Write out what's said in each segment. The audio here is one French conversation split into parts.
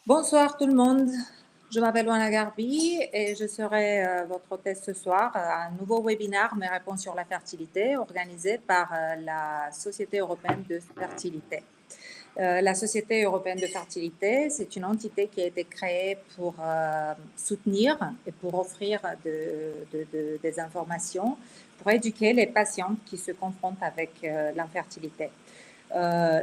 Bonsoir tout le monde. Je m'appelle Wana Garbi et je serai votre hôtesse ce soir à un nouveau webinaire Mes réponses sur la fertilité organisé par la Société européenne de fertilité. La Société européenne de fertilité, c'est une entité qui a été créée pour soutenir et pour offrir des informations, pour éduquer les patientes qui se confrontent avec l'infertilité.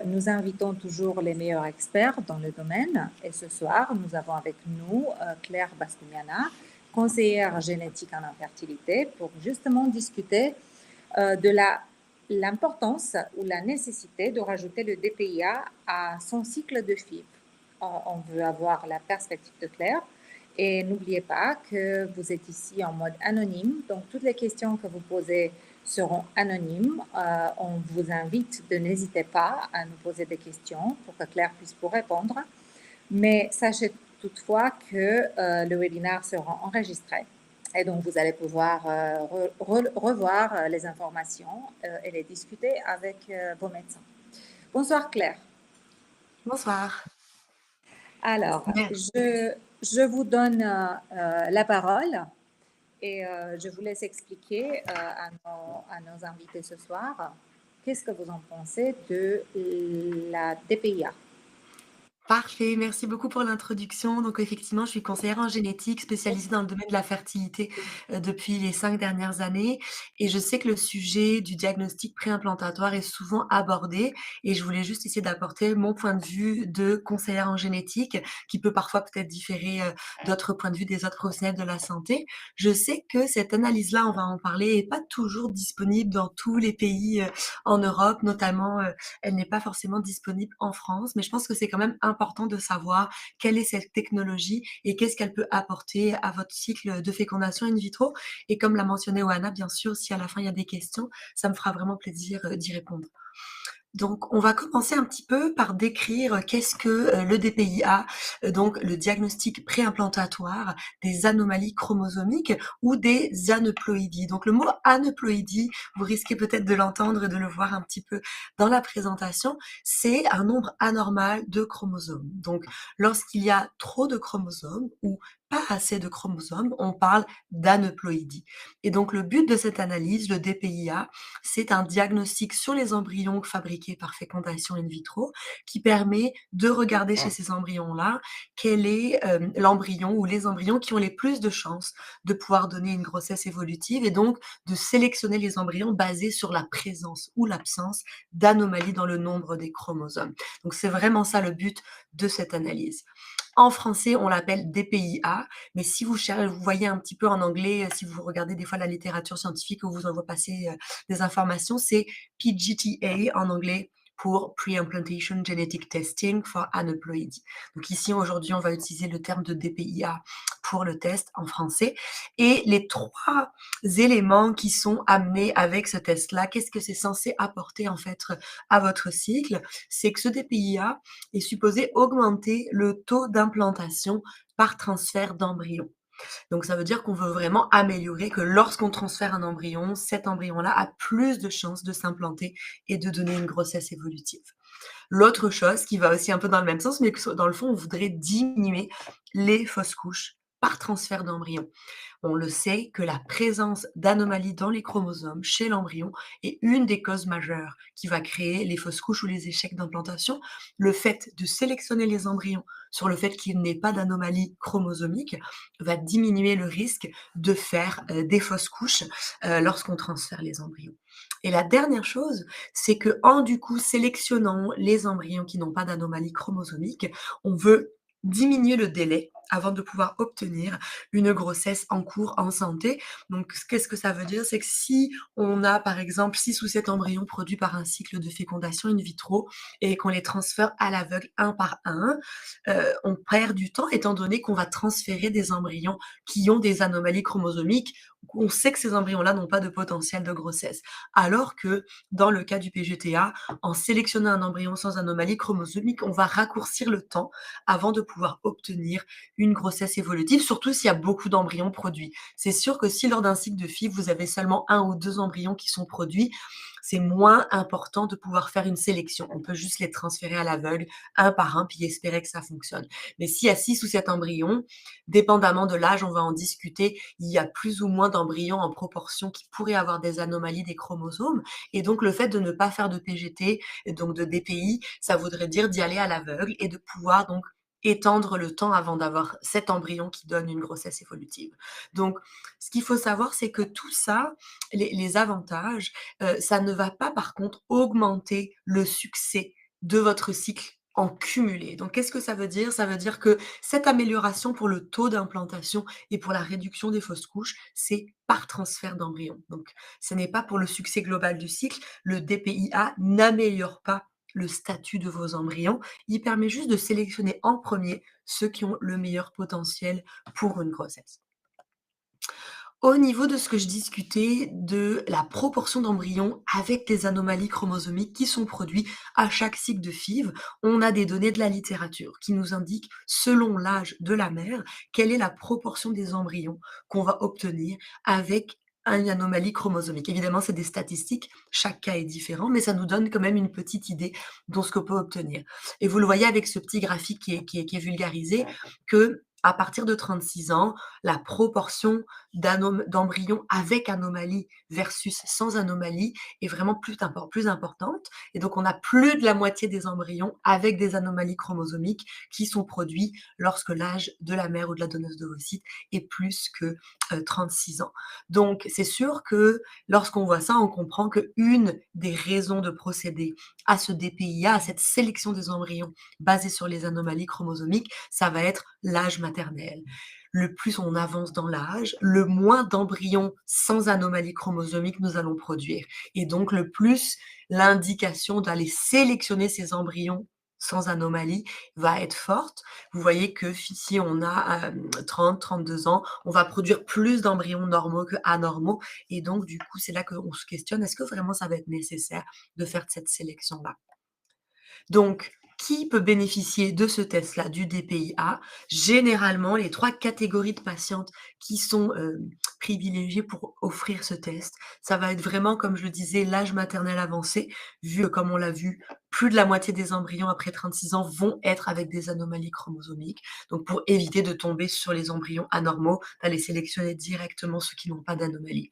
Nous invitons toujours les meilleurs experts dans le domaine et ce soir, nous avons avec nous Claire Bastumiana, conseillère génétique en infertilité, pour justement discuter de l'importance ou la nécessité de rajouter le DPIA à son cycle de FIV. On veut avoir la perspective de Claire. Et n'oubliez pas que vous êtes ici en mode anonyme, donc toutes les questions que vous posez seront anonymes. On vous invite de n'hésiter pas à nous poser des questions pour que Claire puisse vous répondre. Mais sachez toutefois que le webinaire sera enregistré. Et donc, vous allez pouvoir revoir les informations et les discuter avec vos médecins. Bonsoir Claire. Bonsoir. Alors, je vous donne la parole et je vous laisse expliquer à nos invités ce soir qu'est-ce que vous en pensez de la DPIA. Parfait, merci beaucoup pour l'introduction. Donc effectivement, je suis conseillère en génétique spécialisée dans le domaine de la fertilité depuis les 5 dernières années et je sais que le sujet du diagnostic préimplantatoire est souvent abordé et je voulais juste essayer d'apporter mon point de vue de conseillère en génétique qui peut parfois peut-être différer d'autres points de vue des autres professionnels de la santé. Je sais que cette analyse-là, on va en parler, est pas toujours disponible dans tous les pays en Europe, notamment elle n'est pas forcément disponible en France, mais je pense que c'est quand même important de savoir quelle est cette technologie et qu'est-ce qu'elle peut apporter à votre cycle de fécondation in vitro. Et comme l'a mentionné Oana, bien sûr, si à la fin il y a des questions, ça me fera vraiment plaisir d'y répondre. Donc, on va commencer un petit peu par décrire qu'est-ce que le DPIA, donc le diagnostic préimplantatoire des anomalies chromosomiques ou des aneuploïdies. Donc, le mot aneuploïdie, vous risquez peut-être de l'entendre et de le voir un petit peu dans la présentation, c'est un nombre anormal de chromosomes. Donc, lorsqu'il y a trop de chromosomes ou pas assez de chromosomes, on parle d'aneuploïdie. Et donc, le but de cette analyse, le DPIA, c'est un diagnostic sur les embryons fabriqués par fécondation in vitro qui permet de regarder chez ces embryons-là quel est l'embryon ou les embryons qui ont les plus de chances de pouvoir donner une grossesse évolutive et donc de sélectionner les embryons basés sur la présence ou l'absence d'anomalies dans le nombre des chromosomes. Donc c'est vraiment ça le but de cette analyse. En français, on l'appelle DPIA, mais si vous voyez un petit peu en anglais, si vous regardez des fois la littérature scientifique ou vous en voit passer des informations, c'est PGTA en anglais pour Pre-Implantation Genetic Testing for Aneuploidy. Donc ici, aujourd'hui, on va utiliser le terme de DPIA pour le test en français. Et les 3 éléments qui sont amenés avec ce test-là, qu'est-ce que c'est censé apporter en fait à votre cycle? C'est que ce DPIA est supposé augmenter le taux d'implantation par transfert d'embryon. Donc ça veut dire qu'on veut vraiment améliorer que lorsqu'on transfère un embryon, cet embryon-là a plus de chances de s'implanter et de donner une grossesse évolutive. L'autre chose qui va aussi un peu dans le même sens, mais que dans le fond, on voudrait diminuer les fausses couches par transfert d'embryon. On le sait que la présence d'anomalies dans les chromosomes chez l'embryon est une des causes majeures qui va créer les fausses couches ou les échecs d'implantation. Le fait de sélectionner les embryons sur le fait qu'il n'ait pas d'anomalie chromosomique va diminuer le risque de faire des fausses couches lorsqu'on transfère les embryons. Et la dernière chose, c'est que en du coup sélectionnant les embryons qui n'ont pas d'anomalie chromosomique, on veut diminuer le délai avant de pouvoir obtenir une grossesse en cours en santé. Donc, qu'est-ce que ça veut dire? C'est que si on a, par exemple, 6 ou 7 embryons produits par un cycle de fécondation in vitro et qu'on les transfère à l'aveugle un par un, on perd du temps étant donné qu'on va transférer des embryons qui ont des anomalies chromosomiques. On sait que ces embryons-là n'ont pas de potentiel de grossesse. Alors que dans le cas du PGTA, en sélectionnant un embryon sans anomalie chromosomique, on va raccourcir le temps avant de pouvoir obtenir une grossesse évolutive, surtout s'il y a beaucoup d'embryons produits. C'est sûr que si lors d'un cycle de FIV, vous avez seulement un ou 2 embryons qui sont produits, c'est moins important de pouvoir faire une sélection. On peut juste les transférer à l'aveugle, un par un, puis espérer que ça fonctionne. Mais s'il y a 6 ou 7 embryons, dépendamment de l'âge, on va en discuter, il y a plus ou moins d'embryons en proportion qui pourraient avoir des anomalies des chromosomes. Et donc, le fait de ne pas faire de PGT, et donc de DPI, ça voudrait dire d'y aller à l'aveugle et de pouvoir donc étendre le temps avant d'avoir cet embryon qui donne une grossesse évolutive. Donc, ce qu'il faut savoir, c'est que tout ça, les avantages, ça ne va pas par contre augmenter le succès de votre cycle en cumulé. Donc, qu'est-ce que ça veut dire? Ça veut dire que cette amélioration pour le taux d'implantation et pour la réduction des fausses couches, c'est par transfert d'embryon. Donc, ce n'est pas pour le succès global du cycle. Le DPIA n'améliore pas le statut de vos embryons. Il permet juste de sélectionner en premier ceux qui ont le meilleur potentiel pour une grossesse. Au niveau de ce que je discutais de la proportion d'embryons avec des anomalies chromosomiques qui sont produits à chaque cycle de FIV, on a des données de la littérature qui nous indiquent, selon l'âge de la mère, quelle est la proportion des embryons qu'on va obtenir avec une anomalie chromosomique. Évidemment, c'est des statistiques, chaque cas est différent, mais ça nous donne quand même une petite idée de ce qu'on peut obtenir. Et vous le voyez avec ce petit graphique qui est vulgarisé, que à partir de 36 ans, la proportion d'embryons avec anomalie versus sans anomalie est vraiment plus importante. Et donc, on a plus de la moitié des embryons avec des anomalies chromosomiques qui sont produits lorsque l'âge de la mère ou de la donneuse d'ovocytes est plus que 36 ans. Donc, c'est sûr que lorsqu'on voit ça, on comprend qu'une des raisons de procéder à ce DPIA, à cette sélection des embryons basée sur les anomalies chromosomiques, ça va être l'âge maternel. Le plus on avance dans l'âge, le moins d'embryons sans anomalie chromosomique nous allons produire. Et donc, le plus l'indication d'aller sélectionner ces embryons sans anomalie va être forte. Vous voyez que si on a 30, 32 ans, on va produire plus d'embryons normaux que anormaux. Et donc, du coup, c'est là qu'on se questionne, est-ce que vraiment ça va être nécessaire de faire cette sélection-là? Donc, qui peut bénéficier de ce test-là, du DPIA? Généralement, les 3 catégories de patientes qui sont, privilégiées pour offrir ce test, ça va être vraiment, comme je le disais, l'âge maternel avancé, vu, comme on l'a vu, plus de la moitié des embryons après 36 ans vont être avec des anomalies chromosomiques. Donc pour éviter de tomber sur les embryons anormaux, d'aller sélectionner directement ceux qui n'ont pas d'anomalie.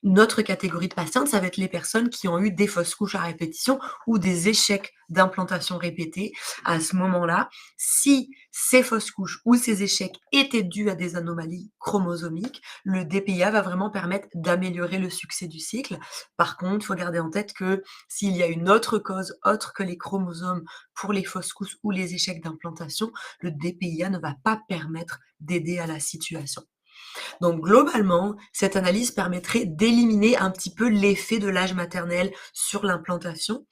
Notre catégorie de patientes, ça va être les personnes qui ont eu des fausses couches à répétition ou des échecs d'implantation répétés. À ce moment-là, si ces fausses couches ou ces échecs étaient dus à des anomalies chromosomiques, le DPIA va vraiment permettre d'améliorer le succès du cycle. Par contre, il faut garder en tête que s'il y a une autre cause autre que les chromosomes pour les fausses couches ou les échecs d'implantation, le DPIA ne va pas permettre d'aider à la situation. Donc globalement, cette analyse permettrait d'éliminer un petit peu l'effet de l'âge maternel sur l'implantation,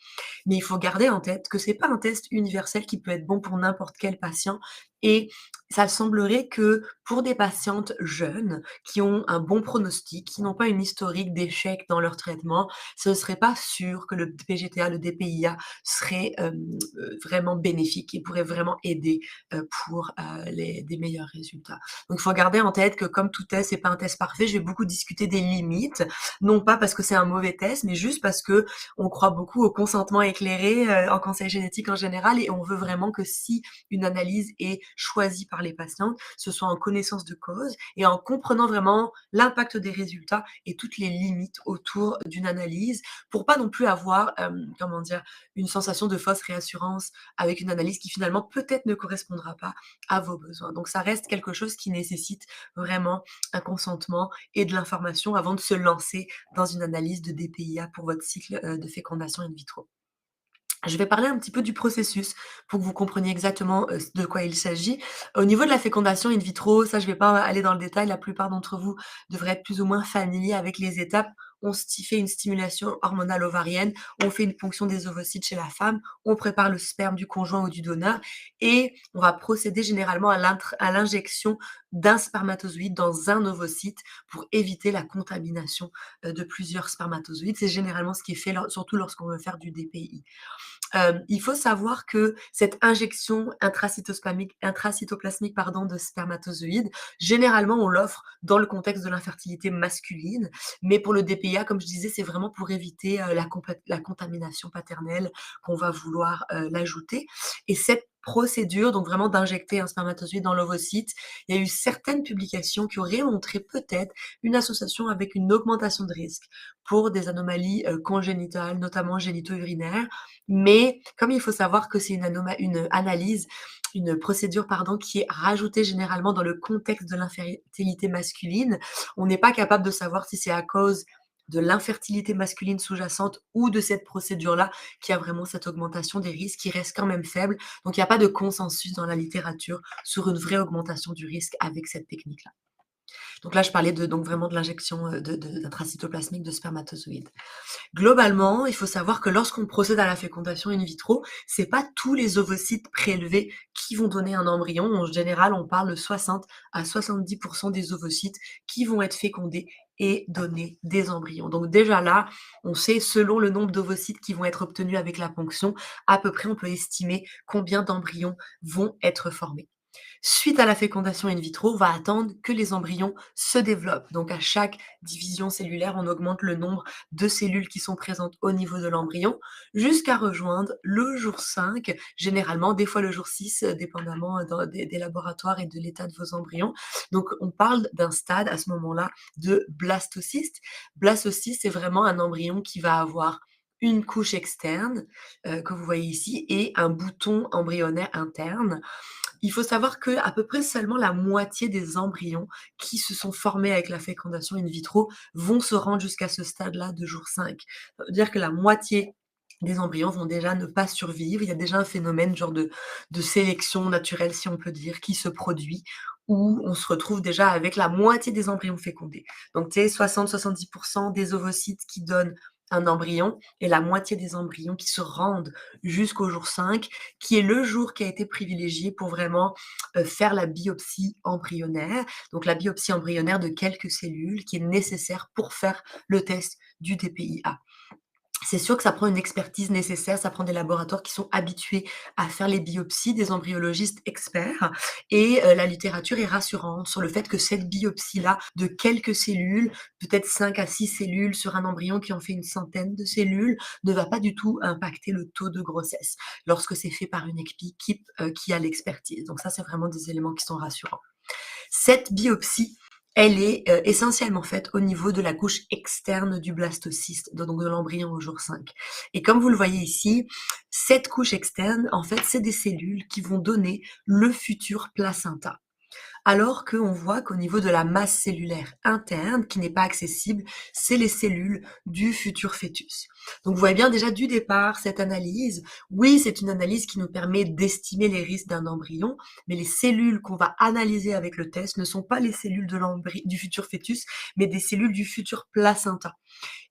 mais il faut garder en tête que c'est pas un test universel qui peut être bon pour n'importe quel patient et ça semblerait que pour des patientes jeunes qui ont un bon pronostic, qui n'ont pas une historique d'échec dans leur traitement, ce ne serait pas sûr que le PGTA, le DPIA serait vraiment bénéfique et pourrait vraiment aider pour des meilleurs résultats. Donc, il faut garder en tête que comme tout test, c'est pas un test parfait. Je vais beaucoup discuter des limites, non pas parce que c'est un mauvais test, mais juste parce que on croit beaucoup au consentement éclairé en conseil génétique en général, et on veut vraiment que si une analyse est choisie par les patientes, ce soit en connaissance de cause et en comprenant vraiment l'impact des résultats et toutes les limites autour d'une analyse, pour pas non plus avoir, comment dire, une sensation de fausse réassurance avec une analyse qui finalement peut-être ne correspondra pas à vos besoins. Donc ça reste quelque chose qui nécessite vraiment un consentement et de l'information avant de se lancer dans une analyse de DPIA pour votre cycle de fécondation in vitro. Je vais parler un petit peu du processus pour que vous compreniez exactement de quoi il s'agit. Au niveau de la fécondation in vitro, ça je ne vais pas aller dans le détail, la plupart d'entre vous devraient être plus ou moins familiers avec les étapes. On fait une stimulation hormonale ovarienne, on fait une ponction des ovocytes chez la femme, on prépare le sperme du conjoint ou du donneur et on va procéder généralement à l'injection d'un spermatozoïde dans un ovocyte pour éviter la contamination de plusieurs spermatozoïdes. C'est généralement ce qui est fait, surtout lorsqu'on veut faire du DPI. Il faut savoir que cette injection intracytoplasmique de spermatozoïdes, généralement, on l'offre dans le contexte de l'infertilité masculine, mais pour le DPIA, comme je disais, c'est vraiment pour éviter la contamination paternelle qu'on va vouloir l'ajouter. Et cette procédure, donc vraiment d'injecter un spermatozoïde dans l'ovocyte, il y a eu certaines publications qui auraient montré peut-être une association avec une augmentation de risque pour des anomalies congénitales, notamment génito-urinaires. Mais comme il faut savoir que c'est une analyse, une procédure pardon, qui est rajoutée généralement dans le contexte de l'infertilité masculine, on n'est pas capable de savoir si c'est à cause de l'infertilité masculine sous-jacente ou de cette procédure-là qui a vraiment cette augmentation des risques qui reste quand même faible. Donc il n'y a pas de consensus dans la littérature sur une vraie augmentation du risque avec cette technique-là. Donc là, je parlais donc vraiment de l'injection d'intracytoplasmique de spermatozoïdes. Globalement, il faut savoir que lorsqu'on procède à la fécondation in vitro, c'est pas tous les ovocytes prélevés qui vont donner un embryon. En général, on parle de 60 à 70% des ovocytes qui vont être fécondés et donner des embryons. Donc déjà là, on sait selon le nombre d'ovocytes qui vont être obtenus avec la ponction, à peu près on peut estimer combien d'embryons vont être formés. Suite à la fécondation in vitro, on va attendre que les embryons se développent. Donc à chaque division cellulaire, on augmente le nombre de cellules qui sont présentes au niveau de l'embryon jusqu'à rejoindre le jour 5, généralement des fois le jour 6, dépendamment des laboratoires et de l'état de vos embryons. Donc on parle d'un stade à ce moment-là de blastocyste. Blastocyste, c'est vraiment un embryon qui va avoir une couche externe que vous voyez ici et un bouton embryonnaire interne. Il faut savoir que à peu près seulement la moitié des embryons qui se sont formés avec la fécondation in vitro vont se rendre jusqu'à ce stade-là de jour 5. Ça veut dire que la moitié des embryons vont déjà ne pas survivre. Il y a déjà un phénomène genre de sélection naturelle, si on peut dire, qui se produit, où on se retrouve déjà avec la moitié des embryons fécondés. Donc, tu sais, 60-70% des ovocytes qui donnent un embryon et la moitié des embryons qui se rendent jusqu'au jour 5, qui est le jour qui a été privilégié pour vraiment faire la biopsie embryonnaire. Donc la biopsie embryonnaire de quelques cellules qui est nécessaire pour faire le test du DPIA. C'est sûr que ça prend une expertise nécessaire, ça prend des laboratoires qui sont habitués à faire les biopsies, des embryologistes experts et la littérature est rassurante sur le fait que cette biopsie-là de quelques cellules, peut-être 5 à 6 cellules sur un embryon qui en fait une centaine de cellules, ne va pas du tout impacter le taux de grossesse lorsque c'est fait par une équipe qui a l'expertise. Donc ça, c'est vraiment des éléments qui sont rassurants. Cette biopsie, elle est essentiellement faite au niveau de la couche externe du blastocyste, donc de l'embryon au jour 5. Et comme vous le voyez ici, cette couche externe, en fait, c'est des cellules qui vont donner le futur placenta. Alors qu'on voit qu'au niveau de la masse cellulaire interne, qui n'est pas accessible, c'est les cellules du futur fœtus. Donc vous voyez bien déjà du départ cette analyse. Oui, c'est une analyse qui nous permet d'estimer les risques d'un embryon, mais les cellules qu'on va analyser avec le test ne sont pas les cellules du futur fœtus, mais des cellules du futur placenta.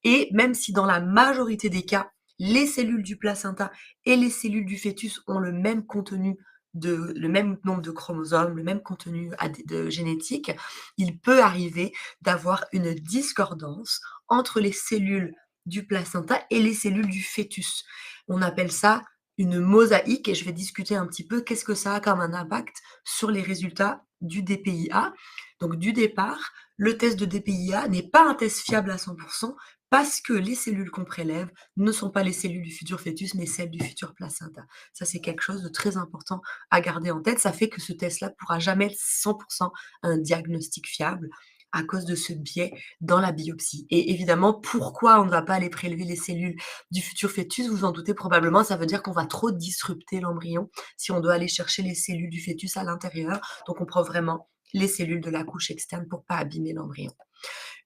Et même si dans la majorité des cas, les cellules du placenta et les cellules du fœtus ont le même contenu le même nombre de chromosomes, le même contenu de génétique, il peut arriver d'avoir une discordance entre les cellules du placenta et les cellules du fœtus. On appelle ça une mosaïque et je vais discuter un petit peu qu'est-ce que ça a comme un impact sur les résultats du DPIA. Donc du départ, le test de DPIA n'est pas un test fiable à 100% parce que les cellules qu'on prélève ne sont pas les cellules du futur fœtus, mais celles du futur placenta. Ça, c'est quelque chose de très important à garder en tête. Ça fait que ce test-là ne pourra jamais être 100% un diagnostic fiable à cause de ce biais dans la biopsie. Et évidemment, pourquoi on ne va pas aller prélever les cellules du futur fœtus? Vous en doutez probablement, ça veut dire qu'on va trop disrupter l'embryon si on doit aller chercher les cellules du fœtus à l'intérieur. Donc, on prend vraiment les cellules de la couche externe pour pas abîmer l'embryon.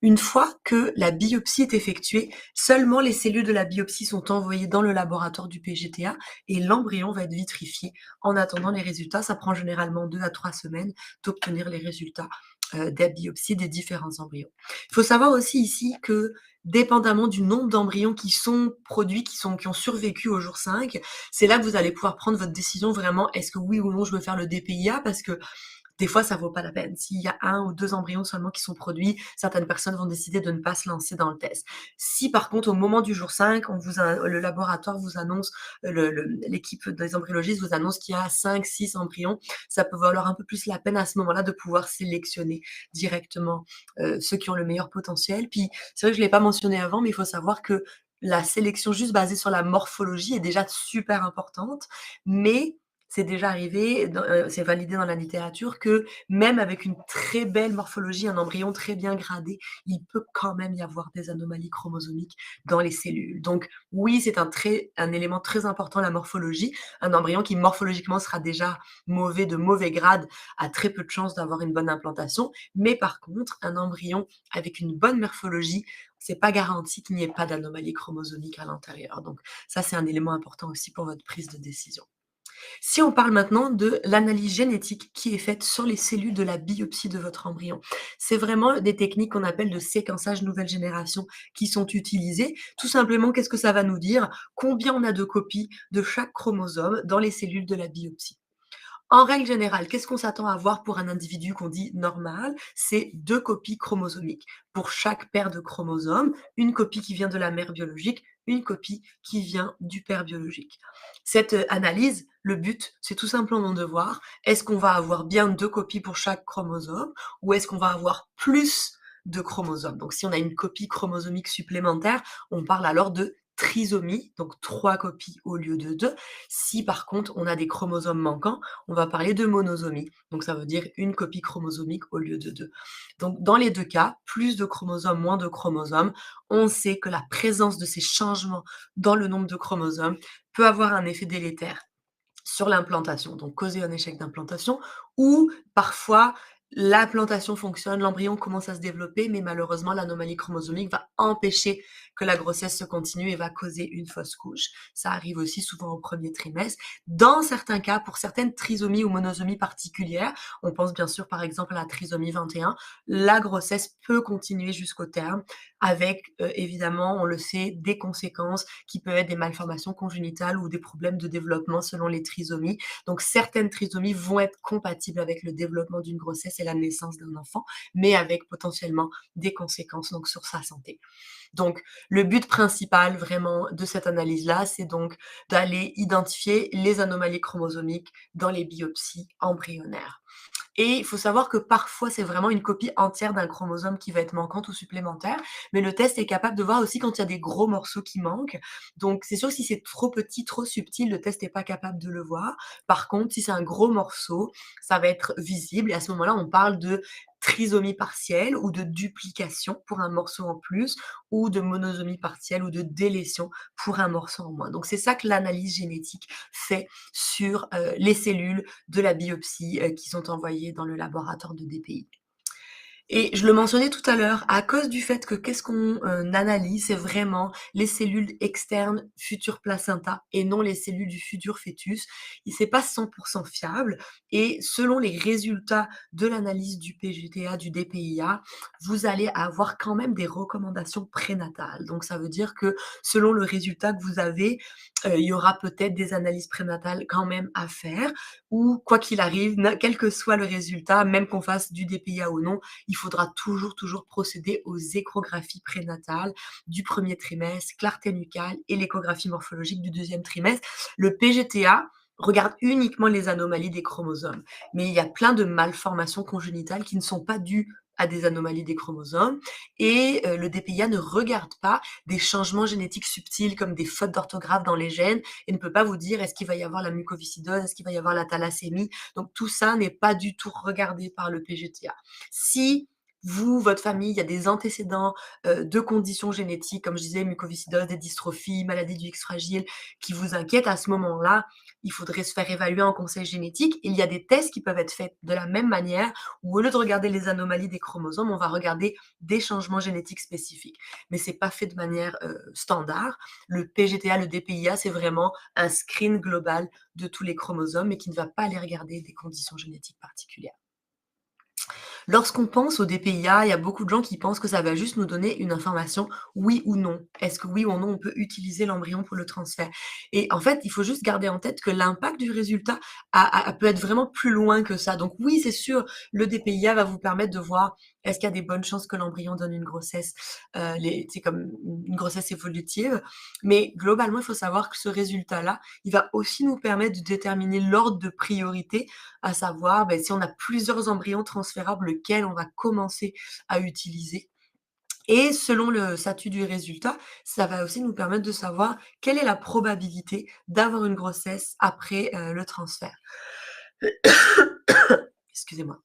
Une fois que la biopsie est effectuée, seulement les cellules de la biopsie sont envoyées dans le laboratoire du PGTA et l'embryon va être vitrifié. En attendant les résultats, ça prend généralement 2 à 3 semaines d'obtenir les résultats des biopsies des différents embryons. Il faut savoir aussi ici que dépendamment du nombre d'embryons qui sont produits, qui ont survécu au jour 5, c'est là que vous allez pouvoir prendre votre décision vraiment, est-ce que oui ou non je veux faire le DPIA, parce que des fois, ça vaut pas la peine. S'il y a 1 ou 2 embryons seulement qui sont produits, certaines personnes vont décider de ne pas se lancer dans le test. Si par contre, au moment du jour 5, le laboratoire vous annonce, l'équipe des embryologistes vous annonce qu'il y a 5, 6 embryons, ça peut valoir un peu plus la peine à ce moment-là de pouvoir sélectionner directement ceux qui ont le meilleur potentiel. Puis c'est vrai que je ne l'ai pas mentionné avant, mais il faut savoir que la sélection juste basée sur la morphologie est déjà super importante, mais c'est déjà arrivé, c'est validé dans la littérature que même avec une très belle morphologie, un embryon très bien gradé, il peut quand même y avoir des anomalies chromosomiques dans les cellules. Donc oui, c'est un élément très important, la morphologie. Un embryon qui morphologiquement sera déjà mauvais, de mauvais grade, a très peu de chances d'avoir une bonne implantation. Mais par contre, un embryon avec une bonne morphologie, c'est pas garanti qu'il n'y ait pas d'anomalie chromosomique à l'intérieur. Donc ça, c'est un élément important aussi pour votre prise de décision. Si on parle maintenant de l'analyse génétique qui est faite sur les cellules de la biopsie de votre embryon, c'est vraiment des techniques qu'on appelle de séquençage nouvelle génération qui sont utilisées. Tout simplement, qu'est-ce que ça va nous dire? Combien on a de copies de chaque chromosome dans les cellules de la biopsie. En règle générale, qu'est-ce qu'on s'attend à voir pour un individu qu'on dit normal? C'est 2 copies chromosomiques. Pour chaque paire de chromosomes, une copie qui vient de la mère biologique, une copie qui vient du père biologique. Cette analyse, le but, c'est tout simplement de voir, est-ce qu'on va avoir bien 2 copies pour chaque chromosome ou est-ce qu'on va avoir plus de chromosomes? Donc si on a une copie chromosomique supplémentaire, on parle alors de trisomie, donc 3 copies au lieu de 2. Si par contre on a des chromosomes manquants, on va parler de monosomie. Donc ça veut dire une copie chromosomique au lieu de 2. Donc dans les 2 cas, plus de chromosomes, moins de chromosomes, on sait que la présence de ces changements dans le nombre de chromosomes peut avoir un effet délétère sur l'implantation, donc causer un échec d'implantation, ou parfois l'implantation fonctionne, l'embryon commence à se développer, mais malheureusement l'anomalie chromosomique va empêcher que la grossesse se continue et va causer une fausse couche. Ça arrive aussi souvent au premier trimestre. Dans certains cas, pour certaines trisomies ou monosomies particulières, on pense bien sûr par exemple à la trisomie 21, la grossesse peut continuer jusqu'au terme avec évidemment, on le sait, des conséquences qui peuvent être des malformations congénitales ou des problèmes de développement selon les trisomies. Donc certaines trisomies vont être compatibles avec le développement d'une grossesse et la naissance d'un enfant, mais avec potentiellement des conséquences donc sur sa santé. Donc le but principal vraiment de cette analyse-là, c'est donc d'aller identifier les anomalies chromosomiques dans les biopsies embryonnaires. Et il faut savoir que parfois, c'est vraiment une copie entière d'un chromosome qui va être manquante ou supplémentaire, mais le test est capable de voir aussi quand il y a des gros morceaux qui manquent. Donc c'est sûr, si c'est trop petit, trop subtil, le test n'est pas capable de le voir. Par contre, si c'est un gros morceau, ça va être visible et à ce moment-là, on parle de trisomie partielle ou de duplication pour un morceau en plus ou de monosomie partielle ou de délétion pour un morceau en moins. Donc c'est ça que l'analyse génétique fait sur les cellules de la biopsie qui sont envoyées dans le laboratoire de DPI. Et je le mentionnais tout à l'heure, à cause du fait que qu'est-ce qu'on analyse, c'est vraiment les cellules externes futur placenta et non les cellules du futur fœtus. Et c'est pas 100% fiable. Et selon les résultats de l'analyse du PGTA, du DPIA, vous allez avoir quand même des recommandations prénatales. Donc ça veut dire que selon le résultat que vous avez, il y aura peut-être des analyses prénatales quand même à faire. Ou quoi qu'il arrive, quel que soit le résultat, même qu'on fasse du DPIA ou non, il faudra toujours procéder aux échographies prénatales du premier trimestre, clarté nucale et l'échographie morphologique du deuxième trimestre. Le PGTA regarde uniquement les anomalies des chromosomes, mais il y a plein de malformations congénitales qui ne sont pas dues à des anomalies des chromosomes et le DPIA ne regarde pas des changements génétiques subtils comme des fautes d'orthographe dans les gènes et ne peut pas vous dire est-ce qu'il va y avoir la mucoviscidose, est-ce qu'il va y avoir la thalassémie. Donc tout ça n'est pas du tout regardé par le PGTA. Si vous, votre famille, il y a des antécédents de conditions génétiques, comme je disais, mucoviscidose, des dystrophies, maladie du X fragile, qui vous inquiètent, à ce moment-là, il faudrait se faire évaluer en conseil génétique. Il y a des tests qui peuvent être faits de la même manière, où au lieu de regarder les anomalies des chromosomes, on va regarder des changements génétiques spécifiques. Mais c'est pas fait de manière standard. Le PGTA, le DPIA, c'est vraiment un screen global de tous les chromosomes, mais qui ne va pas aller regarder des conditions génétiques particulières. Lorsqu'on pense au DPIA, il y a beaucoup de gens qui pensent que ça va juste nous donner une information oui ou non. Est-ce que oui ou non on peut utiliser l'embryon pour le transfert? Et en fait, il faut juste garder en tête que l'impact du résultat peut être vraiment plus loin que ça. Donc oui, c'est sûr, le DPIA va vous permettre de voir est-ce qu'il y a des bonnes chances que l'embryon donne une grossesse, c'est comme une grossesse évolutive. Mais globalement, il faut savoir que ce résultat-là, il va aussi nous permettre de déterminer l'ordre de priorité, à savoir, si on a plusieurs embryons transférables, lequel on va commencer à utiliser. Et selon le statut du résultat, ça va aussi nous permettre de savoir quelle est la probabilité d'avoir une grossesse après, le transfert. Excusez-moi.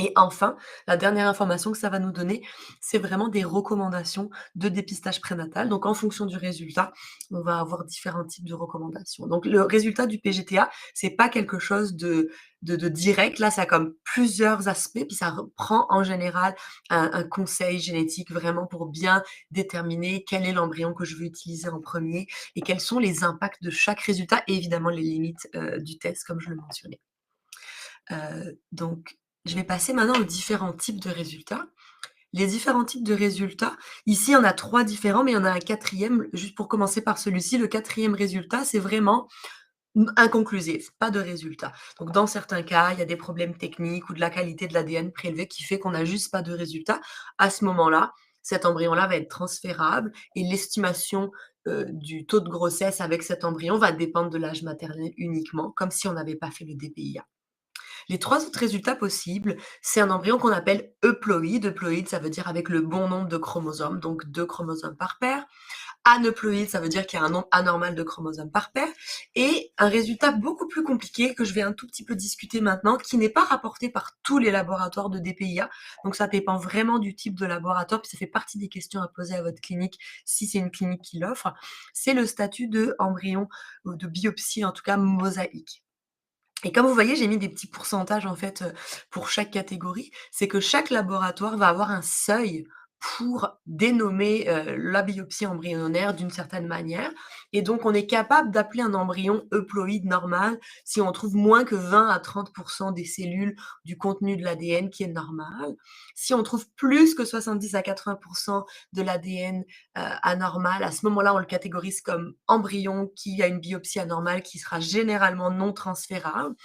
Et enfin, la dernière information que ça va nous donner, c'est vraiment des recommandations de dépistage prénatal. Donc en fonction du résultat, on va avoir différents types de recommandations. Donc le résultat du PGTA, c'est pas quelque chose de direct. Là, ça a comme plusieurs aspects, puis ça reprend en général un conseil génétique vraiment pour bien déterminer quel est l'embryon que je veux utiliser en premier et quels sont les impacts de chaque résultat et évidemment les limites, du test comme je le mentionnais. Donc, je vais passer maintenant aux différents types de résultats. Les différents types de résultats, ici, il y en a 3 différents, mais il y en a un quatrième. Juste pour commencer par celui-ci, le quatrième résultat, c'est vraiment inconclusif, pas de résultat. Donc dans certains cas, il y a des problèmes techniques ou de la qualité de l'ADN prélevé qui fait qu'on n'a juste pas de résultat. À ce moment-là, cet embryon-là va être transférable et l'estimation, du taux de grossesse avec cet embryon va dépendre de l'âge maternel uniquement, comme si on n'avait pas fait le DPIA. Les 3 autres résultats possibles, c'est un embryon qu'on appelle euploïde. Euploïde, ça veut dire avec le bon nombre de chromosomes, donc 2 chromosomes par paire. Aneuploïde, ça veut dire qu'il y a un nombre anormal de chromosomes par paire. Et un résultat beaucoup plus compliqué que je vais un tout petit peu discuter maintenant, qui n'est pas rapporté par tous les laboratoires de DPIA. Donc ça dépend vraiment du type de laboratoire, puis ça fait partie des questions à poser à votre clinique si c'est une clinique qui l'offre. C'est le statut de embryon ou de biopsie, en tout cas mosaïque. Et comme vous voyez, j'ai mis des petits pourcentages en fait, pour chaque catégorie. C'est que chaque laboratoire va avoir un seuil pour dénommer, la biopsie embryonnaire d'une certaine manière et donc on est capable d'appeler un embryon euploïde normal si on trouve moins que 20 à 30 des cellules du contenu de l'ADN qui est normal. Si on trouve plus que 70 à 80 de l'ADN, anormal, à ce moment-là, on le catégorise comme embryon qui a une biopsie anormale qui sera généralement non transférable.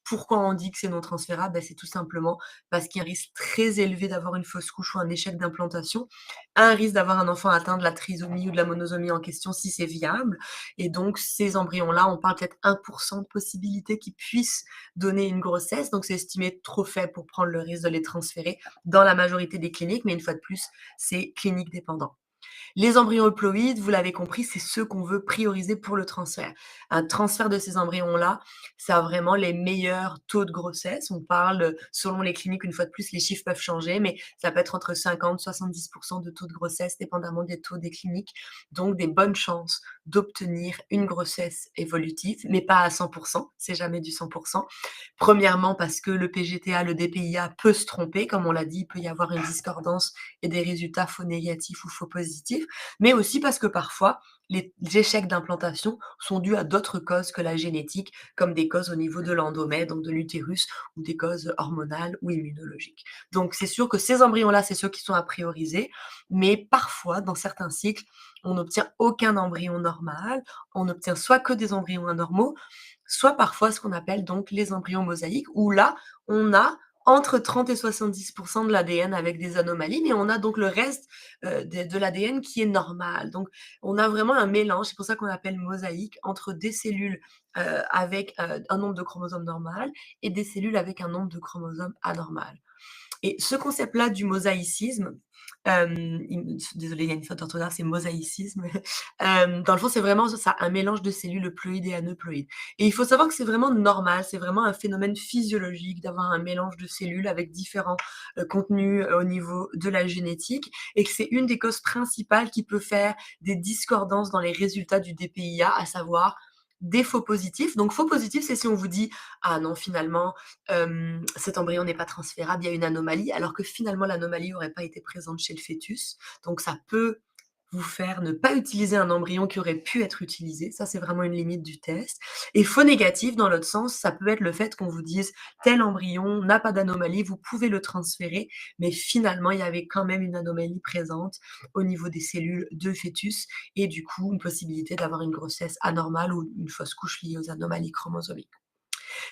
Pourquoi on dit que c'est non transférable? C'est tout simplement parce qu'il y a un risque très élevé d'avoir une fausse couche ou un échec d'implantation, un risque d'avoir un enfant atteint de la trisomie ou de la monosomie en question si c'est viable et donc ces embryons-là, on parle peut-être 1 de possibilité qu'ils puissent donner une grossesse, donc c'est estimé trop faible pour prendre le risque de les transférer dans la majorité des cliniques, mais une fois de plus, c'est clinique dépendant. Les embryons euploïdes, vous l'avez compris, c'est ceux qu'on veut prioriser pour le transfert. Un transfert de ces embryons-là, ça a vraiment les meilleurs taux de grossesse. On parle, selon les cliniques, une fois de plus, les chiffres peuvent changer, mais ça peut être entre 50 70 de taux de grossesse, dépendamment des taux des cliniques. Donc des bonnes chances d'obtenir une grossesse évolutive, mais pas à 100 c'est jamais du 100. Premièrement, parce que le PGTA, le DPIA peut se tromper, comme on l'a dit, il peut y avoir une discordance et des résultats faux négatifs ou faux positifs, mais aussi parce que parfois, les échecs d'implantation sont dus à d'autres causes que la génétique, comme des causes au niveau de l'endomètre, donc de l'utérus, ou des causes hormonales ou immunologiques. Donc c'est sûr que ces embryons-là, c'est ceux qui sont à prioriser, mais parfois, dans certains cycles, on n'obtient aucun embryon normal, on obtient soit que des embryons anormaux, soit parfois ce qu'on appelle donc les embryons mosaïques, où là, on a entre 30 et 70 de l'ADN avec des anomalies, mais on a donc le reste de l'ADN qui est normal. Donc, on a vraiment un mélange, c'est pour ça qu'on appelle mosaïque, entre des cellules avec un nombre de chromosomes normal et des cellules avec un nombre de chromosomes anormal. Et ce concept-là du mosaïcisme, désolée, il y a une faute d'orthographe, c'est mosaïcisme. Dans le fond, c'est vraiment ça, un mélange de cellules euploïdes et aneuploïdes. Et il faut savoir que c'est vraiment normal, c'est vraiment un phénomène physiologique d'avoir un mélange de cellules avec différents, contenus, au niveau de la génétique et que c'est une des causes principales qui peut faire des discordances dans les résultats du DPIA, à savoir des faux positifs. Donc faux positifs, c'est si on vous dit: «Ah non, finalement, cet embryon n'est pas transférable, il y a une anomalie», alors que finalement l'anomalie n'aurait pas été présente chez le fœtus. Donc ça peut vous faire ne pas utiliser un embryon qui aurait pu être utilisé. Ça, c'est vraiment une limite du test. Et faux négatif, dans l'autre sens, ça peut être le fait qu'on vous dise: «Tel embryon n'a pas d'anomalie, vous pouvez le transférer», mais finalement, il y avait quand même une anomalie présente au niveau des cellules de fœtus et du coup, une possibilité d'avoir une grossesse anormale ou une fausse couche liée aux anomalies chromosomiques.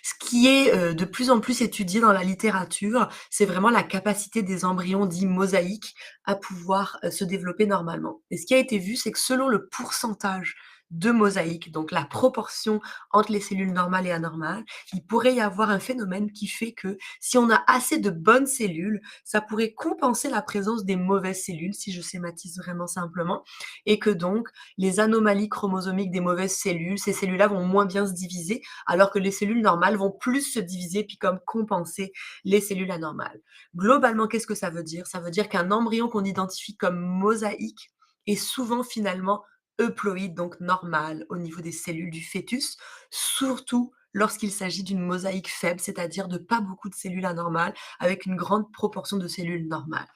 Ce qui est, de plus en plus étudié dans la littérature, c'est vraiment la capacité des embryons dits mosaïques à pouvoir, se développer normalement. Et ce qui a été vu, c'est que selon le pourcentage de mosaïques, donc la proportion entre les cellules normales et anormales, il pourrait y avoir un phénomène qui fait que si on a assez de bonnes cellules, ça pourrait compenser la présence des mauvaises cellules, si je schématise vraiment simplement, et que donc les anomalies chromosomiques des mauvaises cellules, ces cellules-là vont moins bien se diviser alors que les cellules normales vont plus se diviser puis comme compenser les cellules anormales. Globalement, qu'est-ce que ça veut dire? Ça veut dire qu'un embryon qu'on identifie comme mosaïque est souvent finalement euploïde, donc normal au niveau des cellules du fœtus, surtout lorsqu'il s'agit d'une mosaïque faible, c'est-à-dire de pas beaucoup de cellules anormales avec une grande proportion de cellules normales.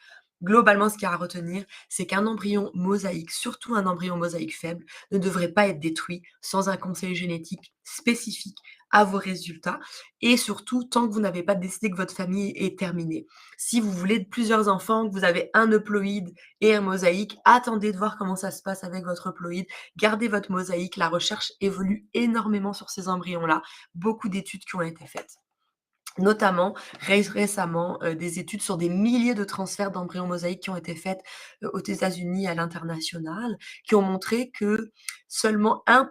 Globalement, ce qu'il y a à retenir, c'est qu'un embryon mosaïque, surtout un embryon mosaïque faible, ne devrait pas être détruit sans un conseil génétique spécifique à vos résultats et surtout tant que vous n'avez pas décidé que votre famille est terminée. Si vous voulez plusieurs enfants, que vous avez un euploïde et un mosaïque, attendez de voir comment ça se passe avec votre euploïde, gardez votre mosaïque, la recherche évolue énormément sur ces embryons-là, beaucoup d'études qui ont été faites. Notamment, récemment, des études sur des milliers de transferts d'embryons mosaïques qui ont été faites, aux États-Unis et à l'international, qui ont montré que seulement 1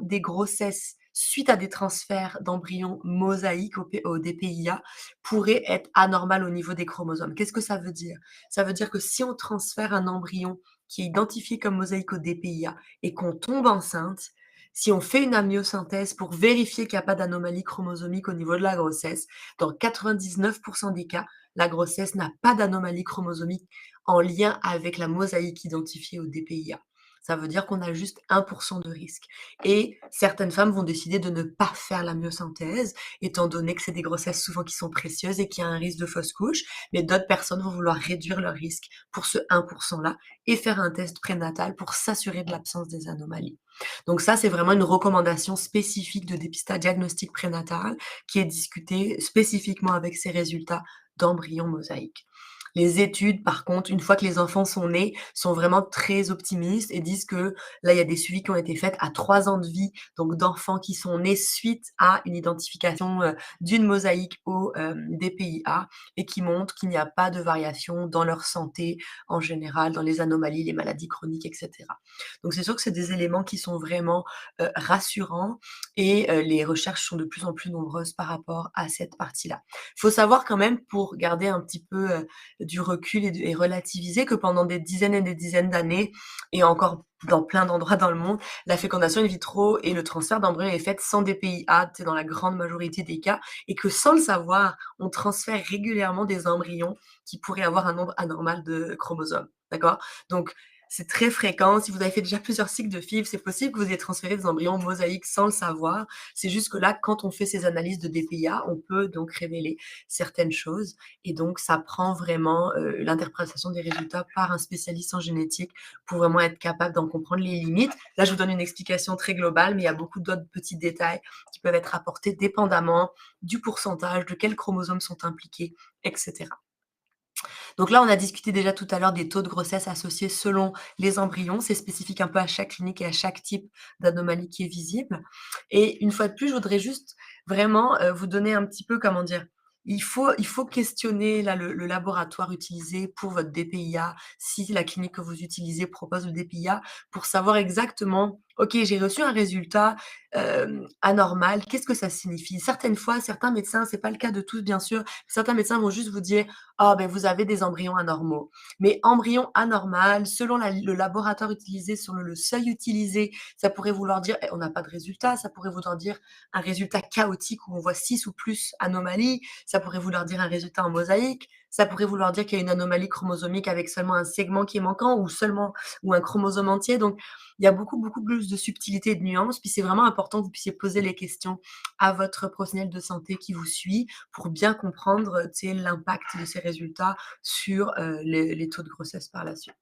des grossesses suite à des transferts d'embryons mosaïques au DPIA pourraient être anormales au niveau des chromosomes. Qu'est-ce que ça veut dire? Ça veut dire que si on transfère un embryon qui est identifié comme mosaïque au DPIA et qu'on tombe enceinte, si on fait une amniosynthèse pour vérifier qu'il n'y a pas d'anomalie chromosomique au niveau de la grossesse, dans 99 des cas, la grossesse n'a pas d'anomalie chromosomique en lien avec la mosaïque identifiée au DPIA. Ça veut dire qu'on a juste 1 de risque et certaines femmes vont décider de ne pas faire la myosynthèse, étant donné que c'est des grossesses souvent qui sont précieuses et qu'il y a un risque de fausse couche, mais d'autres personnes vont vouloir réduire leur risque pour ce 1 là et faire un test prénatal pour s'assurer de l'absence des anomalies. Donc ça, c'est vraiment une recommandation spécifique de dépistage diagnostic prénatal qui est discutée spécifiquement avec ces résultats d'embryons mosaïques. Les études, par contre, une fois que les enfants sont nés, sont vraiment très optimistes et disent que là, il y a des suivis qui ont été faits à 3 ans de vie, donc d'enfants qui sont nés suite à une identification, d'une mosaïque au, DPIA et qui montrent qu'il n'y a pas de variation dans leur santé en général, dans les anomalies, les maladies chroniques et cetera. Donc c'est sûr que c'est des éléments qui sont vraiment, rassurants et les recherches sont de plus en plus nombreuses par rapport à cette partie-là. Il faut savoir quand même pour garder un petit peu, du recul et relativiser que pendant des dizaines et des dizaines d'années et encore dans plein d'endroits dans le monde, la fécondation in vitro et le transfert d'embryons est faite sans DPIA, tu sais, dans la grande majorité des cas et que sans le savoir, on transfère régulièrement des embryons qui pourraient avoir un nombre anormal de chromosomes, d'accord? Donc c'est très fréquent. Si vous avez fait déjà plusieurs cycles de FIV, c'est possible que vous ayez transféré des embryons mosaïques sans le savoir. C'est juste que là, quand on fait ces analyses de DPIA, on peut donc révéler certaines choses et donc ça prend vraiment, l'interprétation des résultats par un spécialiste en génétique pour vraiment être capable d'en comprendre les limites. Là, je vous donne une explication très globale, mais il y a beaucoup d'autres petits détails qui peuvent être apportés dépendamment du pourcentage, de quels chromosomes sont impliqués et cetera. Donc là, on a discuté déjà tout à l'heure des taux de grossesse associés selon les embryons. C'est spécifique un peu à chaque clinique et à chaque type d'anomalie qui est visible. Et une fois de plus, je voudrais juste vraiment vous donner un petit peu, comment dire, il faut questionner là, le laboratoire utilisé pour votre DPIA, si la clinique que vous utilisez propose le DPIA, pour savoir exactement, OK, j'ai reçu un résultat anormal, qu'est-ce que ça signifie? Certaines fois, certains médecins, c'est pas le cas de tous bien sûr, certains médecins vont juste vous dire: «Ah ben vous avez des embryons anormaux». Mais embryon anormal, selon le laboratoire utilisé, selon le seuil utilisé, ça pourrait vouloir dire: «On n'a pas de résultat», ça pourrait vouloir dire un résultat chaotique où on voit 6 ou plus anomalies, ça pourrait vouloir dire un résultat en mosaïque, ça pourrait vouloir dire qu'il y a une anomalie chromosomique avec seulement un segment qui est manquant ou un chromosome entier. Donc il y a beaucoup, beaucoup plus de subtilité et de nuances. Puis c'est vraiment important que vous puissiez poser les questions à votre professionnel de santé qui vous suit pour bien comprendre, tu sais, l'impact de ces résultats sur, les taux de grossesse par la suite.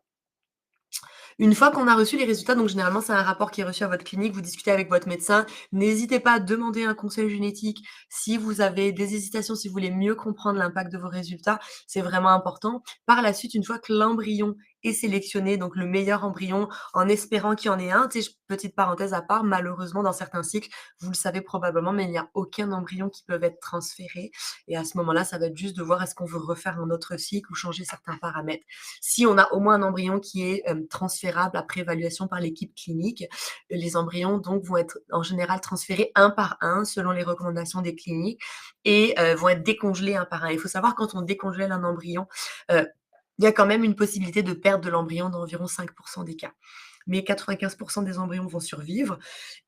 Une fois qu'on a reçu les résultats, donc généralement, c'est un rapport qui est reçu à votre clinique, vous discutez avec votre médecin. N'hésitez pas à demander un conseil génétique si vous avez des hésitations, si vous voulez mieux comprendre l'impact de vos résultats, c'est vraiment important. Par la suite, une fois que l'embryon est sélectionné, donc le meilleur embryon, en espérant qu'il y en ait un, tu sais, petite parenthèse à part, malheureusement, dans certains cycles, vous le savez probablement, mais il n'y a aucun embryon qui peut être transféré. Et à ce moment-là, ça va être juste de voir est-ce qu'on veut refaire un autre cycle ou changer certains paramètres. Si on a au moins un embryon qui est transférable après évaluation par l'équipe clinique, les embryons donc vont être en général transférés un par un selon les recommandations des cliniques et vont être décongelés un par un. Il faut savoir quand on décongèle un embryon, il y a quand même une possibilité de perte de l'embryon d'environ 5% des cas. Mais 95% des embryons vont survivre.